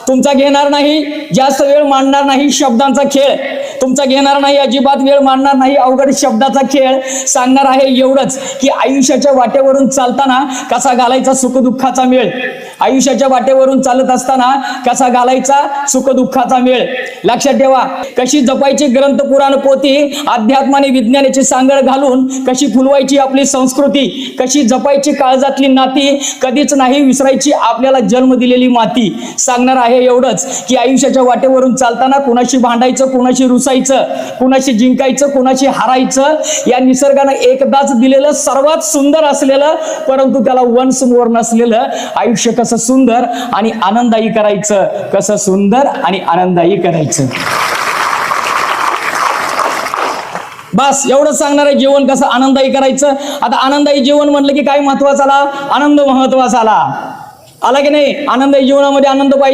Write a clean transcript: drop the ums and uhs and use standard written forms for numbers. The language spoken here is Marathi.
तुमचा घेणार नाही, जास्त वेळ मांडणार नाही शब्दांचा खेळ तुमचा घेणार नाही, अजिबात वेळ मांडणार नाही अवघड शब्दाचा खेळ. सांगणार आहे एवढंच की आयुष्याच्या वाटेवरून चालताना कसा घालायचा सुखदुःखाचा मेळ. आयुष्याच्या वाटेवरून चालत असताना कसा घालायचा सुखदुःखाचा मेळ. लक्षात ठेवा, कशी जपायची ग्रंथ पुराण पोथी, अध्यात्म आणि विज्ञानाची सांगड घालून कशी फुलवायची आपली संस्कृती, कशी जपायची काळजातली नाती, कधीच नाही विसरायची आपल्याला जन्म दिलेली माती. सांगणार आहे एवढंच की आयुष्याच्या वाटेवरून चालताना कुणाशी भांडायचं, कुणाशी रुसायचं, कुणाशी जिंकायचं, कुणाशी हारायचं, या निसर्गानं एकदाच दिलेलं सर्वात सुंदर असलेलं परंतु त्याला वन्स मोर नसलेलं आयुष्य कसं सुंदर आणि आनंददायी करायचं, कसं सुंदर आणि आनंददायी करायचं. बस एवढंच सांगणार आहे, जीवन कसं आनंददायी करायचं. आता आनंददायी जीवन म्हटलं की काय महत्वाचा आला, आनंद महत्वाचा आला की नाही. आनंददायी जीवनामध्ये आनंद पाहिजे.